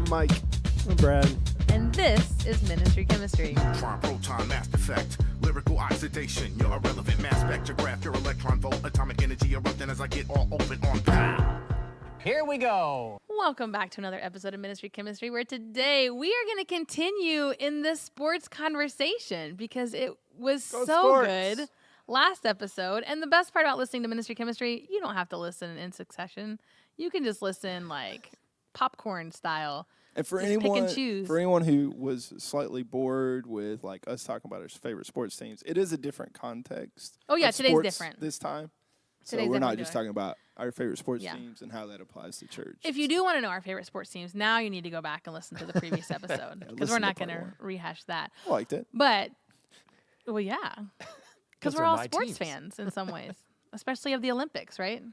Mike. I'm Brad. And this is Ministry Chemistry. Neutron, proton, mass effect, lyrical oxidation, your irrelevant mass spectrograph, your electron volt, atomic energy erupting as I get all open on pow. Here we go. Welcome back to another episode of Ministry Chemistry, where today we are going to continue in this sports conversation because it was good last episode. And the best part about listening to Ministry Chemistry, you don't have to listen in succession. You can just listen like popcorn style. And for Just anyone, pick and choose. for anyone who was slightly bored with like us talking about our favorite sports teams, it is a different context. Oh, yeah, of today's sports different. this time. Today's So we're not different just to it. talking about our favorite sports Yeah. teams and how that applies to church. If you do want to know our favorite sports teams, now you need to go back and listen to the previous episode because listen we're to not part going to one. rehash that. I liked it. But, well, yeah, because Those we're are all my sports teams. fans in some ways, especially of the Olympics, right?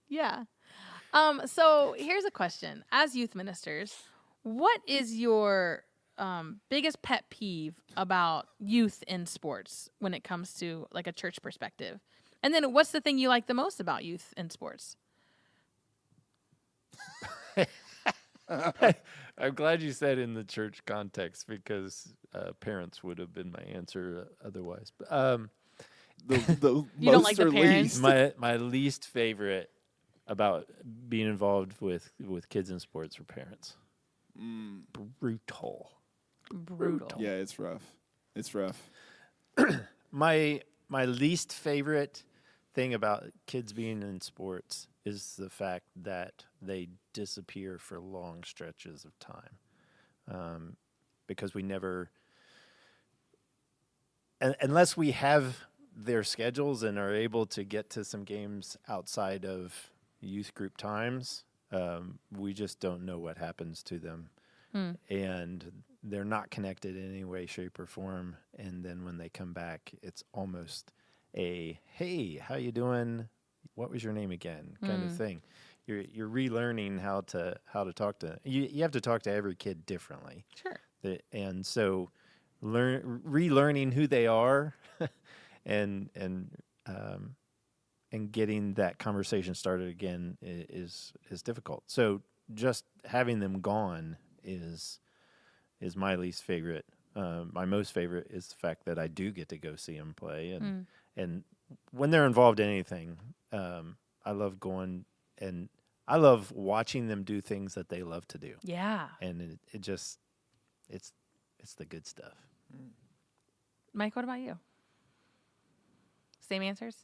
Yeah. So here's a question. As youth ministers, what is your biggest pet peeve about youth in sports when it comes to like a church perspective? And then what's the thing you like the most about youth in sports? I'm glad you said in the church context because parents would have been my answer otherwise. But, The You don't most like the or parents? least. my least favorite about being involved with kids in sports are parents. Brutal. Brutal. Yeah, it's rough. It's rough. My least favorite thing about kids being in sports is the fact that they disappear for long stretches of time, because we never, unless we have their schedules and are able to get to some games outside of youth group times, we just don't know what happens to them. And they're not connected in any way, shape, or form. And then when they come back, it's almost a, hey, how you doing? What was your name again? Kind of thing. You're relearning how to talk to you have to talk to every kid differently. Sure. And so relearning who they are and getting that conversation started again is difficult. So just having them gone is my least favorite. My most favorite is the fact that I do get to go see them play, and when they're involved in anything, I love going and I love watching them do things that they love to do. Yeah. And it just it's the good stuff. Mike, what about you? Same answers?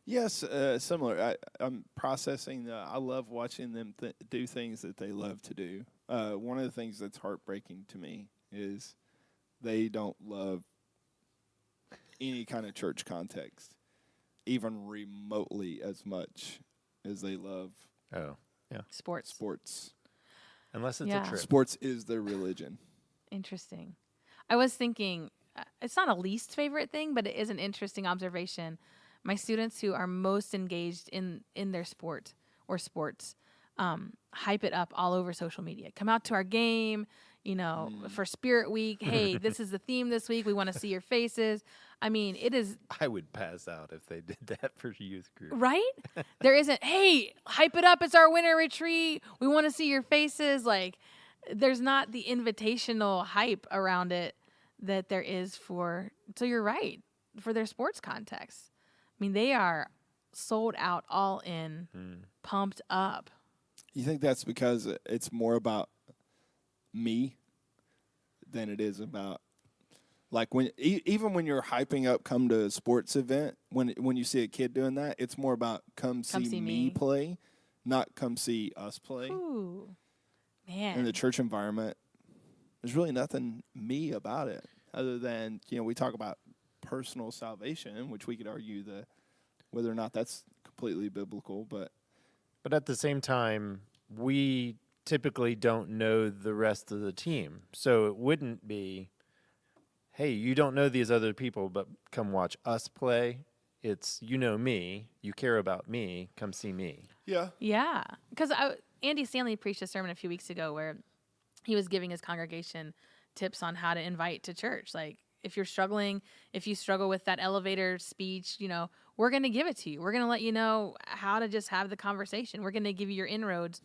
Yes, similar. I'm processing. I love watching them do things that they love to do. One of the things that's heartbreaking to me is they don't love any kind of church context, even remotely as much as they love Oh, yeah. Sports. sports. Unless it's Yeah. a trip. Sports is their religion. Interesting. I was thinking, it's not a least favorite thing, but it is an interesting observation. My students who are most engaged in their sport or sports hype it up all over social media. Come out to our game, for Spirit Week. Hey, this is the theme this week. We want to see your faces. I mean, it is, I would pass out if they did that for youth group. right? There isn't, hey, hype it up. It's our winter retreat. We want to see your faces. Like, there's not the invitational hype around it that there is for, so you're right, for their sports context. I mean, they are sold out, all in, pumped up. You think that's because it's more about me than it is about, like, when even when you're hyping up, come to a sports event, when you see a kid doing that, it's more about come see me play, not come see us play. Ooh, man. In the church environment, there's really nothing me about it other than, we talk about personal salvation, which we could argue whether or not that's completely biblical, but at the same time, we typically don't know the rest of the team. So it wouldn't be, hey, you don't know these other people, but come watch us play. It's, me, you care about me, come see me. yeah. Yeah, because Andy Stanley preached a sermon a few weeks ago where he was giving his congregation tips on how to invite to church. Like, if you struggle with that elevator speech, we're going to give it to you. We're going to let you know how to just have the conversation. We're going to give you your inroads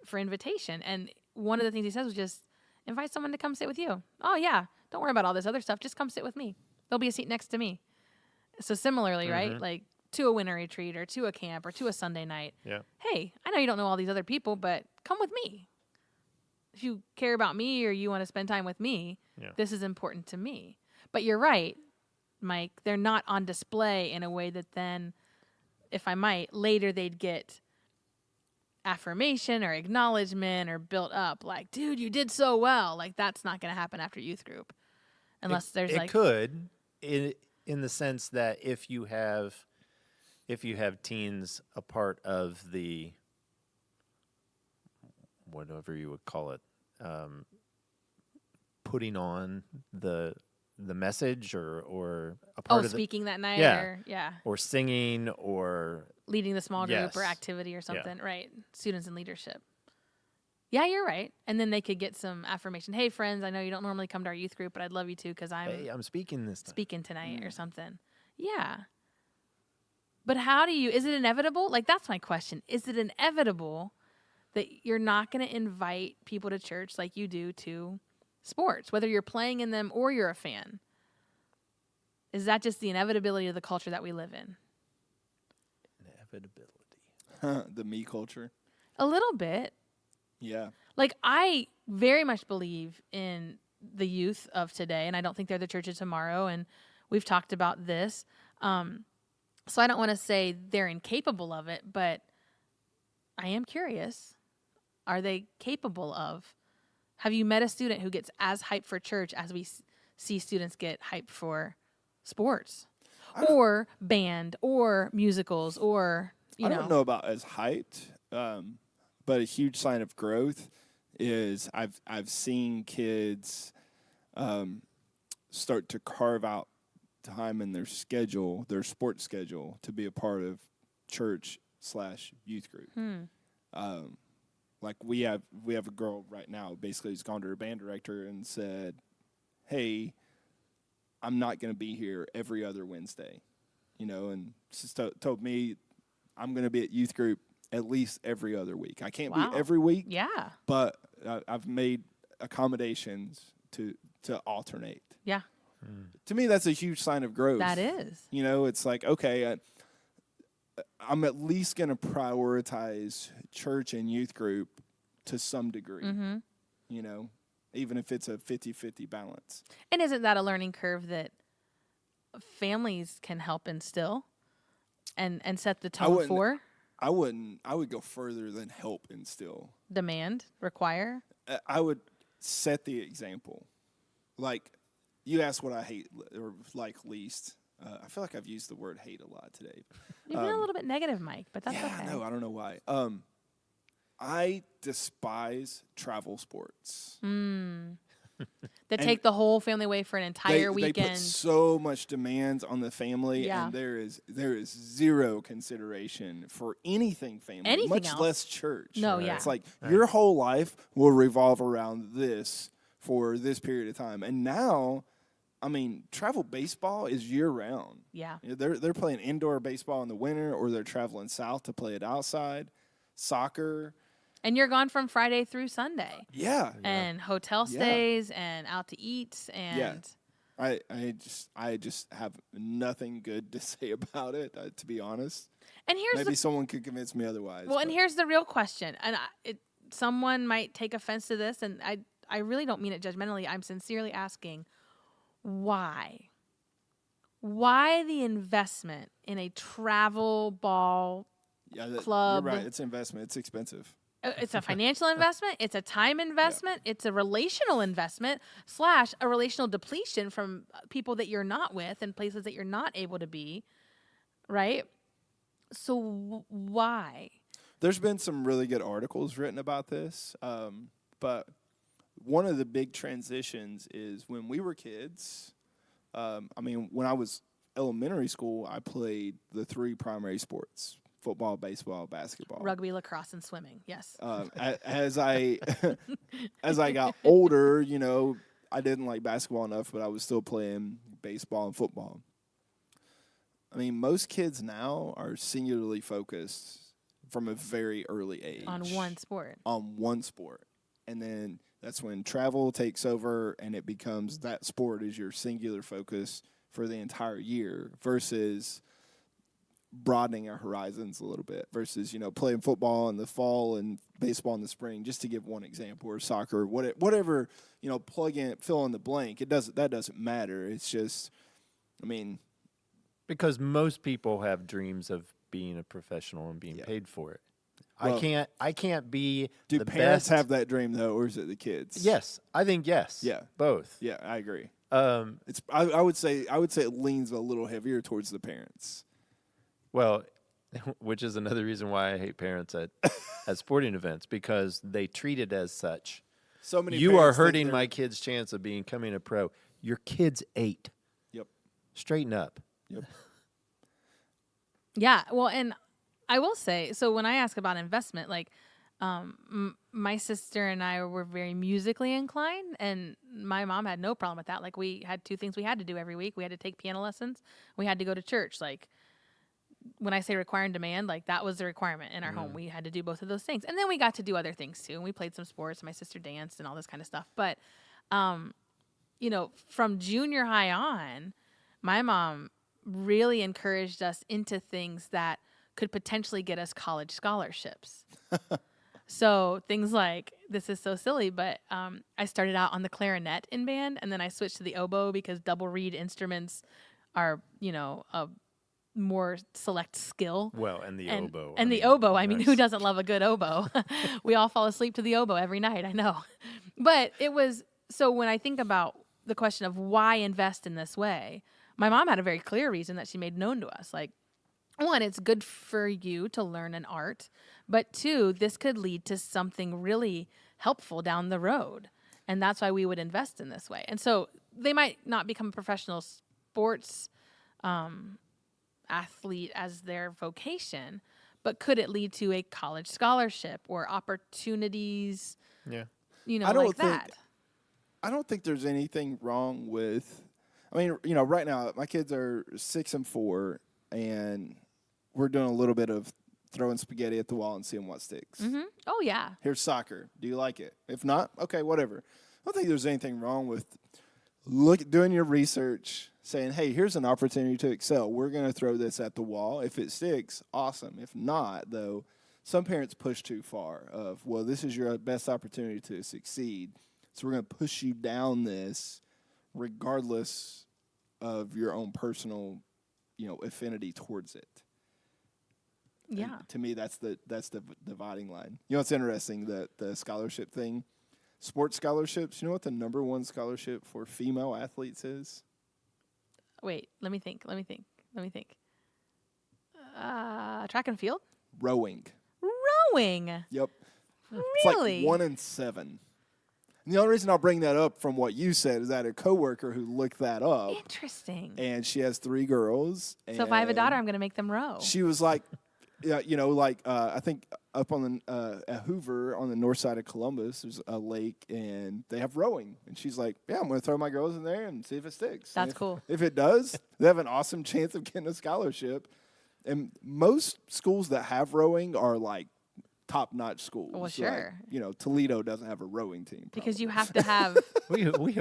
for invitation. And one of the things he says was just invite someone to come sit with you. Oh yeah, don't worry about all this other stuff. Just come sit with me. There'll be a seat next to me. So similarly, right? Like to a winter retreat or to a camp or to a Sunday night. Yeah. Hey, I know you don't know all these other people, but come with me. If you care about me or you want to spend time with me, this is important to me. But you're right, Mike. They're not on display in a way that then, if I might, later they'd get affirmation or acknowledgement or built up. Like, dude, you did so well. Like, that's not going to happen after youth group. Unless there's it like... could, in the sense that if you have teens a part of the, whatever you would call it, putting on the message or a part of speaking that night, or singing or leading the small group or activity or something, right? Students in leadership. Yeah, you're right. And then they could get some affirmation. Hey, friends, I know you don't normally come to our youth group, but I'd love you to because I'm speaking this time. Speaking tonight or something. Yeah. But how do you, is it inevitable? Like, that's my question. Is it inevitable that you're not going to invite people to church like you do to sports, whether you're playing in them or you're a fan? Is that just the inevitability of the culture that we live in? Inevitability. The me culture. A little bit. Yeah. Like, I very much believe in the youth of today, and I don't think they're the church of tomorrow, and we've talked about this. So I don't want to say they're incapable of it, but I am curious. Are they capable of? Have you met a student who gets as hyped for church as we see students get hyped for sports or band or musicals or, I don't know about as hyped, but a huge sign of growth is I've seen kids start to carve out time in their schedule, their sports schedule, to be a part of church/youth group. Like we have a girl right now, basically, who's gone to her band director and said, "Hey, I'm not going to be here every other Wednesday," and she's told me I'm going to be at youth group at least every other week. I can't be every week, but I've made accommodations to alternate. Yeah. To me, that's a huge sign of growth. That is. It's like, okay, I'm at least going to prioritize church and youth group to some degree, even if it's a 50-50 balance. And isn't that a learning curve that families can help instill and set the tone for? I would go further than help instill. Demand, require? I would set the example. Like, you asked what I hate or like least. I feel like I've used the word hate a lot today. You've been a little bit negative, Mike, but that's okay. Yeah, no, I don't know why. I despise travel sports. That take the whole family away for an entire weekend. They put so much demands on the family, and there is zero consideration for anything family, much else. less church. No, yeah. It's like your whole life will revolve around this for this period of time. And now, I mean, travel baseball is year-round. Yeah. They're playing indoor baseball in the winter, or they're traveling south to play it outside. Soccer. And you're gone from Friday through Sunday. Yeah. And hotel stays and out to eat and I just have nothing good to say about it, to be honest. And here's maybe someone could convince me otherwise. Well, and here's the real question. And someone might take offense to this, and I really don't mean it judgmentally. I'm sincerely asking, why? Why the investment in a travel ball club? You're right. It's investment. It's expensive. It's a financial investment. It's a time investment. Yeah. It's a relational investment / a relational depletion from people that you're not with and places that you're not able to be, right? So why? There's been some really good articles written about this, but one of the big transitions is when we were kids. When I was elementary school, I played the 3 primary sports: football, baseball, basketball, rugby, lacrosse, and swimming. Yes. As I got older, I didn't like basketball enough, but I was still playing baseball and football. I mean, most kids now are singularly focused from a very early age. On one sport. On one sport. And then that's when travel takes over and it becomes that sport is your singular focus for the entire year versus broadening our horizons a little bit versus, playing football in the fall and baseball in the spring, just to give one example, or soccer, whatever, plug in, fill in the blank. That doesn't matter. It's just, because most people have dreams of being a professional and being paid for it. Well, I can't be do the parents best. have that dream though, or is it the kids? Yes, I think yes. Yeah. Both. Yeah, I agree. It's I would say it leans a little heavier towards the parents. Well, which is another reason why I hate parents at sporting events, because they treat it as such. So many. You are parents think hurting they're- my kid's chance of becoming a pro. Your kid's 8. Yep. Straighten up. Yep. Yeah. Well, and I will say, so when I ask about investment, like my sister and I were very musically inclined, and my mom had no problem with that. Like, we had 2 things we had to do every week. We had to take piano lessons. We had to go to church. Like, when I say require and demand, like, that was the requirement in our home. We had to do both of those things. And then we got to do other things too. And we played some sports. My sister danced and all this kind of stuff. But, from junior high on, my mom really encouraged us into things that could potentially get us college scholarships. So things like, this is so silly, but I started out on the clarinet in band, and then I switched to the oboe because double reed instruments are, a more select skill. Well, and the oboe. And the oboe, who that's- doesn't love a good oboe? We all fall asleep to the oboe every night, I know. But it was, so when I think about the question of why invest in this way, my mom had a very clear reason that she made known to us. Like, 1, it's good for you to learn an art, but 2, this could lead to something really helpful down the road. And that's why we would invest in this way. And so they might not become a professional sports athlete as their vocation, but could it lead to a college scholarship or opportunities, Yeah. like that? I don't think there's anything wrong with. Right now my kids are 6 and 4, and we're doing a little bit of throwing spaghetti at the wall and seeing what sticks. Mm-hmm. Oh, yeah. Here's soccer. Do you like it? If not, okay, whatever. I don't think there's anything wrong with doing your research, saying, hey, here's an opportunity to excel. We're going to throw this at the wall. If it sticks, awesome. If not, though, some parents push too far of, well, this is your best opportunity to succeed, so we're going to push you down this regardless of your own personal, affinity towards it. Yeah. And to me, that's the dividing line. It's interesting, the scholarship thing. Sports scholarships, you know what the number 1 scholarship for female athletes is? Wait, let me think. Track and field? Rowing. Rowing. Yep. Really? It's like 1 in 7. And the only reason I'll bring that up from what you said is I had a coworker who looked that up, Interesting. and she has 3 girls. So if I have a daughter, and I'm going to make them row. she was like, I think up on the at Hoover on the north side of Columbus, there's a lake, and they have rowing. And she's like, yeah, I'm going to throw my girls in there and see if it sticks. And That's cool. If it does, they have an awesome chance of getting a scholarship. And most schools that have rowing are like top-notch schools. Well, Like, sure. Toledo doesn't have a rowing team. Because you probably. have to have. We have We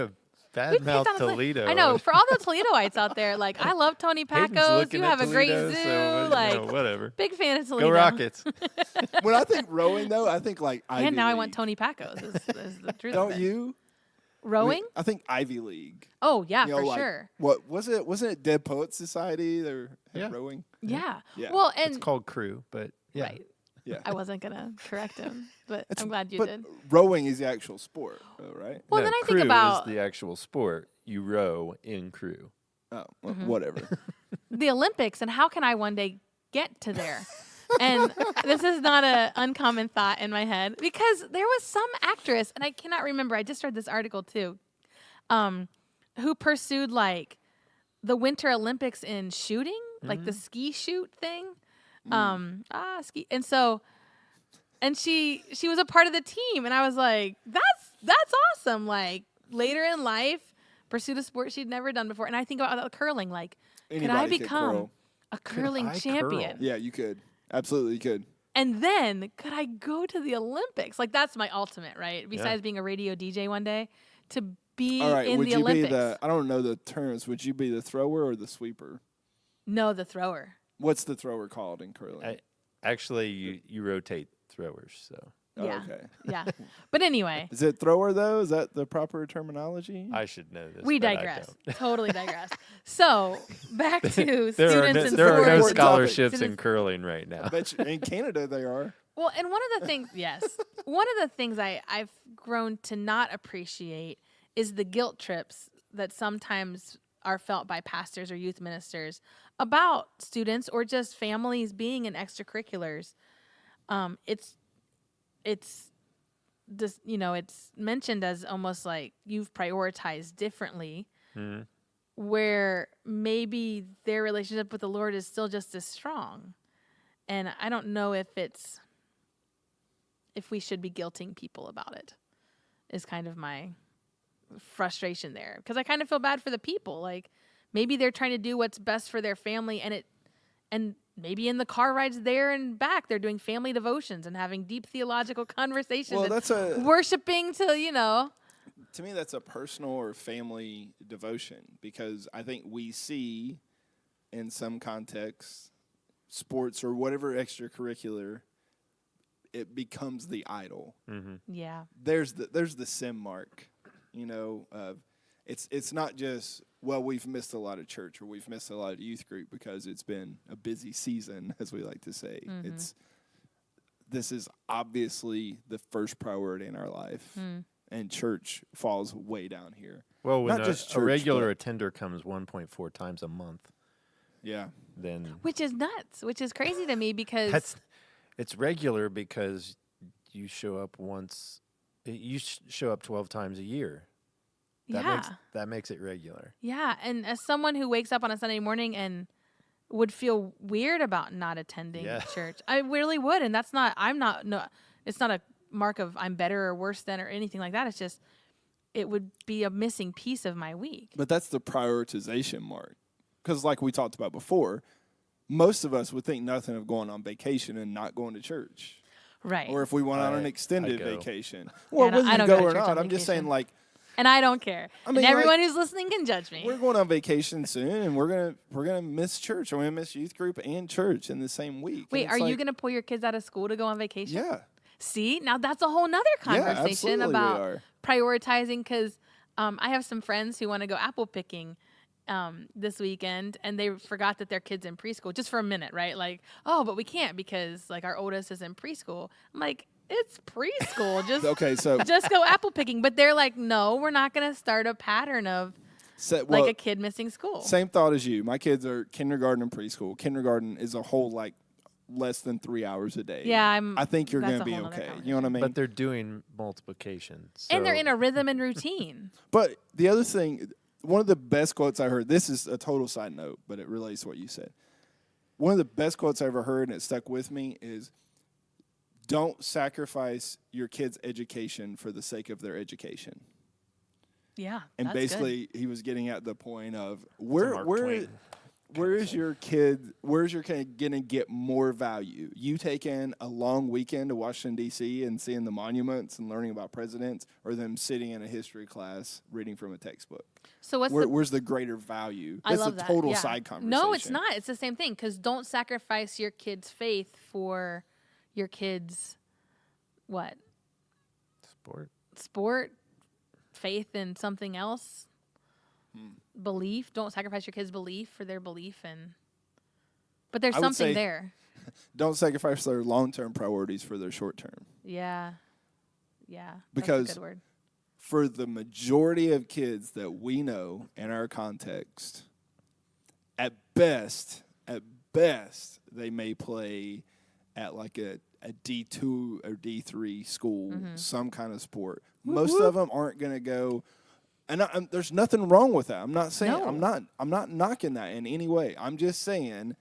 bad picked mouth on Toledo. I know. For all the Toledoites out there, like, I love Tony Hayden's Pacos. looking You at have a great Toledo, zoo. so, like, whatever. big fan of Toledo. Go Rockets. When I think rowing, though, I think like Ivy And now I League. want Tony Pacos. Is the truth of Don't it. you? Rowing? I think Ivy League. Oh, yeah, for like, sure. What was it? Wasn't it Dead Poets Society? They were Yeah. rowing. Yeah. Yeah. Well, It's and called crew, but yeah. right. Yeah. I wasn't going to correct him, but I'm glad you but did. rowing is the actual sport, though, right? Well, No, then I crew think about is the actual sport. You row in crew. Oh, well, Mm-hmm. whatever. the Olympics and how can I one day get to there? And this is not an uncommon thought in my head because there was some actress, and I cannot remember, I just read this article too, who pursued like the Winter Olympics in shooting, like the ski shoot thing. Ski. And so, and she was a part of the team, and I was like, that's awesome. Like later in life, pursued a sport she'd never done before. And I think about curling, like, could I Anybody could become curl. a curling I champion? curl? Yeah, you could. Absolutely, you could. And then could I go to the Olympics? Like that's my ultimate, right? Besides being a radio DJ one day, to be All right, in would the you Olympics. be the? I don't know the terms. Would you be the thrower or the sweeper? No, the thrower. What's the thrower called in curling? Actually, you rotate throwers, so Yeah. Okay. Yeah. But anyway, Is it thrower though? Is that the proper terminology? I should know this. we but I digress. don't. Totally digress. So back to There are students and there are no sports. Sport scholarships in Students- curling right now. I bet you, in Canada they are. Well, and one of the things, yes, one of the things I've grown to not appreciate is the guilt trips that sometimes are felt by pastors or youth ministers about students or just families being in extracurriculars. It's just, it's mentioned as almost like you've prioritized differently, where maybe their relationship with the Lord is still just as strong. And I don't know if we should be guilting people about it, is kind of my frustration there. Because I kind of feel bad for the people. Like maybe they're trying to do what's best for their family, and maybe in the car rides there and back, they're doing family devotions and having deep theological conversations. Well, and that's a worshiping to, to me that's a personal or family devotion, because I think we see in some contexts sports or whatever extracurricular, it becomes the idol. yeah. There's the sim mark, of it's not just, well, we've missed a lot of church or we've missed a lot of youth group because it's been a busy season, as we like to say. This is obviously the first priority in our life, and church falls way down here. Well, when Not just a church, regular but- attender comes 1.4 times a month, Yeah. then Which is nuts, which is crazy to me because it's regular because you show up once. You show up 12 times a year. That makes it regular. Yeah, and as someone who wakes up on a Sunday morning and would feel weird about not attending church, I really would, and it's not a mark of I'm better or worse than or anything like that. It's just it would be a missing piece of my week. But that's the prioritization mark. Because like we talked about before, most of us would think nothing of going on vacation and not going to church. Right. Or if we went on an extended I go. vacation. Well, I don't whether you go go to or church not, on I'm just saying, vacation. like, And I don't care. mean, and everyone like, who's listening can judge me. we're going on vacation soon, and we're gonna miss church. We're gonna miss youth group and church in the same week. Wait, And are it's you like, going to pull your kids out of school to go on vacation? Yeah. See, now that's a whole nother conversation absolutely we about are. prioritizing, because I have some friends who want to go apple picking this weekend, and they forgot that their kid's in preschool just for a minute, right? Like, oh, but we can't because like our oldest is in preschool. I'm like, it's preschool. Just Okay, so just go apple picking. But they're like, no, we're not going to start a pattern of well, like a kid missing school. same thought as you. My kids are kindergarten and preschool. Kindergarten is a whole like less than 3 hours a day. Yeah, I think you're that's gonna a be whole nother okay. You know what I mean? But they're doing multiplication. So And they're in a rhythm and routine. But the other thing, one of the best quotes I heard, this is a total side note, but it relates to what you said. One of the best quotes I ever heard, and it stuck with me, is don't sacrifice your kids' education for the sake of their education. Yeah. And that's basically, he was getting at the point of Mark Twain where's your kid gonna get more value? You taking a long weekend to Washington D.C. and seeing the monuments and learning about presidents, or them sitting in a history class reading from a textbook? So what's Where's the greater value? I That's love a that. total Yeah. side conversation. No, it's not. It's the same thing, because don't sacrifice your kid's faith for your kid's what? Sport, faith in something else, belief. Don't sacrifice your kids' belief for their belief but there's I would something say- there. Don't sacrifice their long-term priorities for their short-term. Yeah. Yeah. Because- that's a good word. For the majority of kids that we know in our context, at best, they may play at like a D2 or D3 school, some kind of sport. Most of them aren't going to go, and there's nothing wrong with that. I'm not saying No. I'm not knocking that in any way. I'm just saying,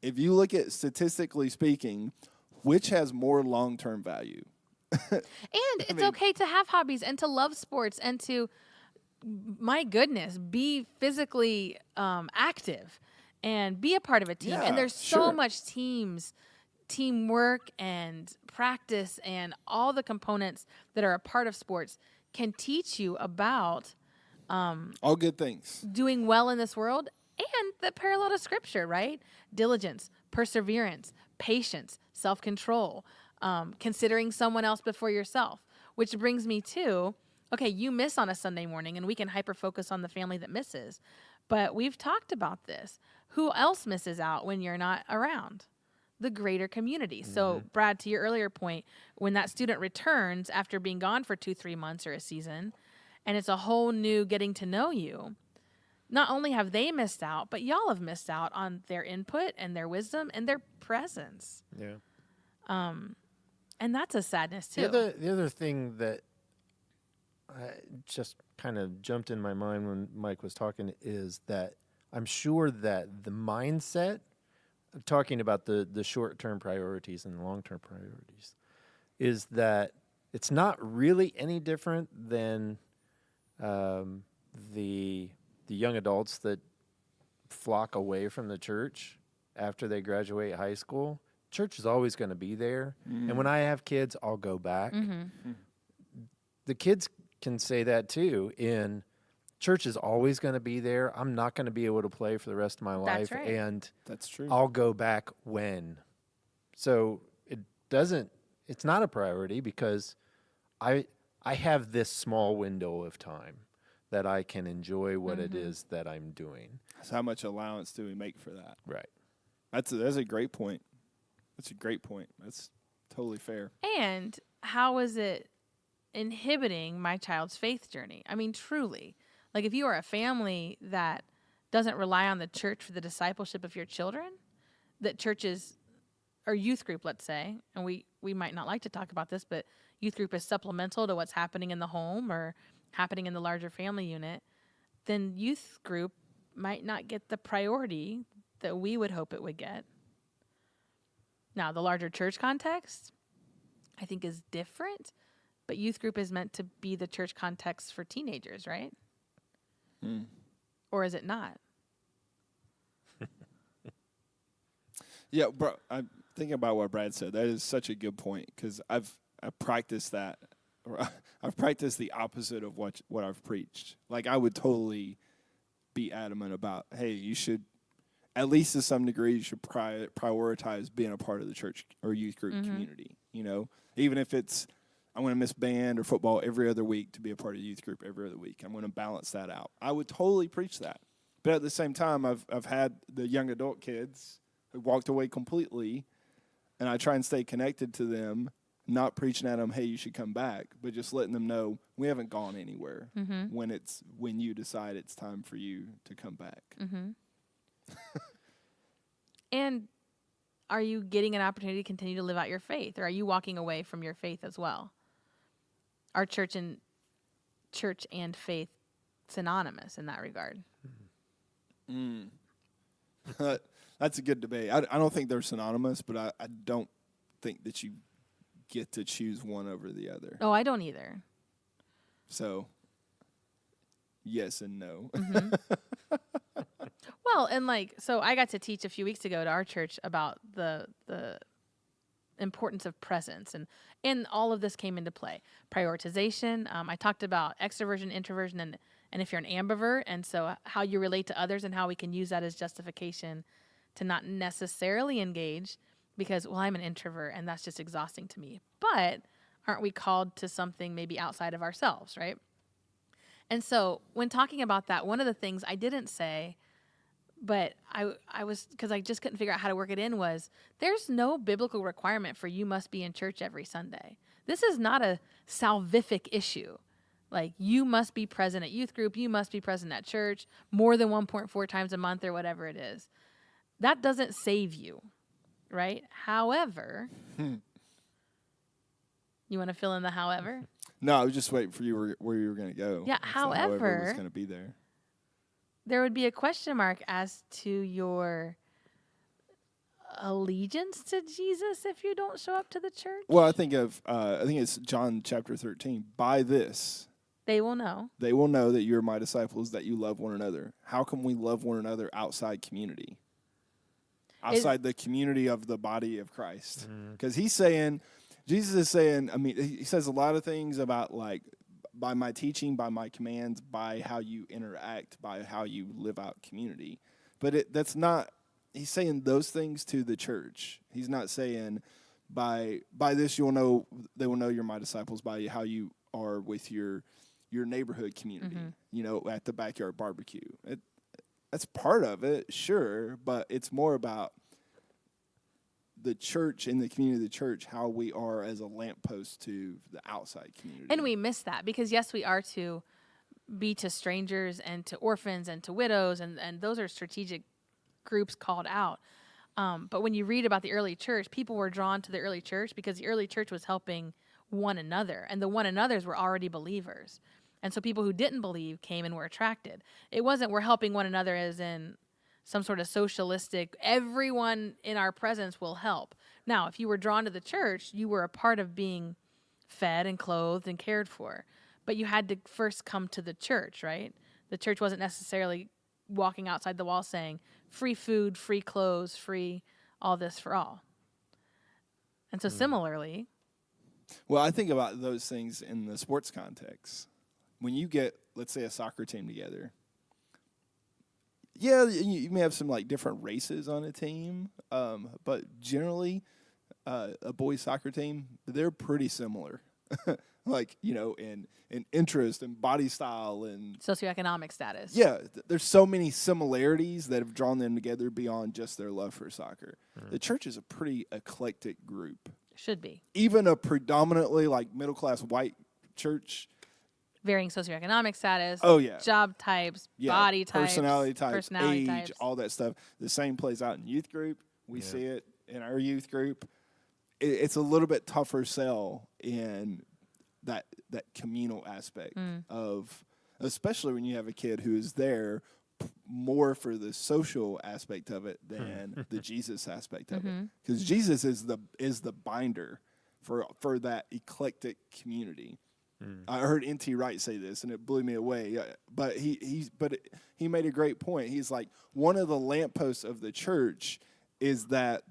if you look at statistically speaking, which has more long-term value? And it's okay to have hobbies and to love sports and to, my goodness, be physically active and be a part of a team. Yeah, And there's so sure. much team teamwork and practice and all the components that are a part of sports can teach you about all good things. doing well in this world and the parallel to Scripture, right? Diligence, perseverance, patience, self-control, considering someone else before yourself, which brings me to, okay, you miss on a Sunday morning and we can hyper-focus on the family that misses, but we've talked about this. Who else misses out when you're not around? The greater community. So, Brad, to your earlier point, when that student returns after being gone for 2-3 months or a season, and it's a whole new getting to know you, not only have they missed out, but y'all have missed out on their input and their wisdom and their presence. Yeah. And that's a sadness too. The other thing that just kind of jumped in my mind when Mike was talking is that I'm sure that the mindset of talking about the short-term priorities and the long-term priorities is that it's not really any different than the young adults that flock away from the church after they graduate high school. Church is always going to be there. And when I have kids, I'll go back. The kids can say that too. In church is always going to be there. I'm not going to be able to play for the rest of my life. That's right. And That's true. I'll go back when. So it's not a priority because I have this small window of time that I can enjoy what it is that I'm doing. So how much allowance do we make for that? Right. That's a great point. That's a great point. That's totally fair. And how is it inhibiting my child's faith journey? I mean, truly. Like, if you are a family that doesn't rely on the church for the discipleship of your children, that churches or youth group, let's say, and we might not like to talk about this, but youth group is supplemental to what's happening in the home or happening in the larger family unit, then youth group might not get the priority that we would hope it would get. Now, the larger church context, I think, is different, but youth group is meant to be the church context for teenagers, right? Or is it not? Yeah, bro. I'm thinking about what Brad said. That is such a good point because I've practiced that. Or I've practiced the opposite of what I've preached. Like, I would totally be adamant about, hey, you should, at least to some degree, you should prioritize being a part of the church or youth group community. You know, even if it's, I'm going to miss band or football every other week to be a part of the youth group every other week. I'm going to balance that out. I would totally preach that. But at the same time, I've had the young adult kids who walked away completely, and I try and stay connected to them, not preaching at them, hey, you should come back, but just letting them know we haven't gone anywhere when you decide it's time for you to come back. And are you getting an opportunity to continue to live out your faith, or are you walking away from your faith as well? Are church and faith synonymous in that regard? That's a good debate. I don't think they're synonymous, but I don't think that you get to choose one over the other. Oh, I don't either. So, yes and no. Well, and so I got to teach a few weeks ago to our church about the importance of presence, and all of this came into play. Prioritization. I talked about extroversion, introversion, and if you're an ambivert, and so how you relate to others and how we can use that as justification to not necessarily engage because, well, I'm an introvert and that's just exhausting to me. But aren't we called to something maybe outside of ourselves, right? And so when talking about that, one of the things I didn't say, but I was, because I just couldn't figure out how to work it in, was there's no biblical requirement for you must be in church every Sunday. This is not a salvific issue. Like, you must be present at youth group, you must be present at church more than 1.4 times a month or whatever it is. That doesn't save you, right? However, you want to fill in the however? No, I was just waiting for you where you were going to go. Yeah, So however however, was going to be there. there would be a question mark as to your allegiance to Jesus if you don't show up to the church. Well, I think it's John chapter 13. By this, They will know. they will know that you're my disciples, that you love one another. How can we love one another outside community? outside the community of the body of Christ. Because Jesus is saying, I mean, he says a lot of things about like, by my teaching, by my commands, by how you interact, by how you live out community. But that's not, he's saying those things to the church. He's not saying, by this they will know you're my disciples by how you are with your neighborhood community, at the backyard barbecue. That's part of it, sure, but it's more about the church and the community of the church, how we are as a lamppost to the outside community. And we miss that because, yes, we are to be to strangers and to orphans and to widows, and those are strategic groups called out. But when you read about the early church, people were drawn to the early church because the early church was helping one another, and the one another's were already believers. And so people who didn't believe came and were attracted. It wasn't we're helping one another as in some sort of socialistic, everyone in our presence will help. Now, if you were drawn to the church, you were a part of being fed and clothed and cared for. But you had to first come to the church, right? The church wasn't necessarily walking outside the wall saying, free food, free clothes, free all this for all. And so similarly... Well, I think about those things in the sports context. When you get, let's say, a soccer team together, yeah, you may have some like different races on a team, but generally, a boys soccer team, they're pretty similar. Like, in interest and body style and socioeconomic status. Yeah, there's so many similarities that have drawn them together beyond just their love for soccer. The church is a pretty eclectic group. Should be. Even a predominantly like middle-class white church. Varying socioeconomic status. Oh, yeah. Job types, body types. Personality personality age, types. all that stuff. The same plays out in youth group. We see it in our youth group. It's a little bit tougher sell in that communal aspect of, especially when you have a kid who is there more for the social aspect of it than the Jesus aspect of it, because Jesus is the binder for that eclectic community. I heard N.T. Wright say this, and it blew me away. But he made a great point. He's like, one of the lampposts of the church is that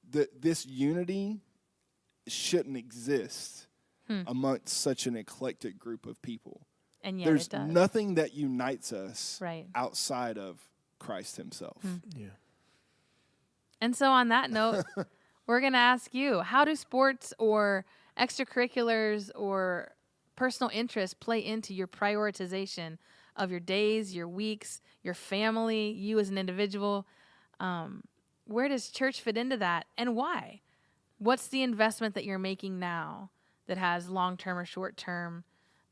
this unity shouldn't exist amongst such an eclectic group of people. And yet There's it does. nothing that unites us Right. outside of Christ himself. Yeah. And so on that note, we're going to ask you, how do sports or extracurriculars or personal interests play into your prioritization of your days, your weeks, your family, you as an individual? Where does church fit into that, and why? What's the investment that you're making now that has long-term or short-term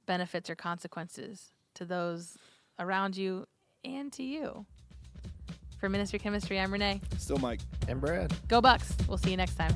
benefits or consequences to those around you and to you? For Ministry Chemistry, I'm Renee. Still, Mike. And Brad. Go Bucks. We'll see you next time.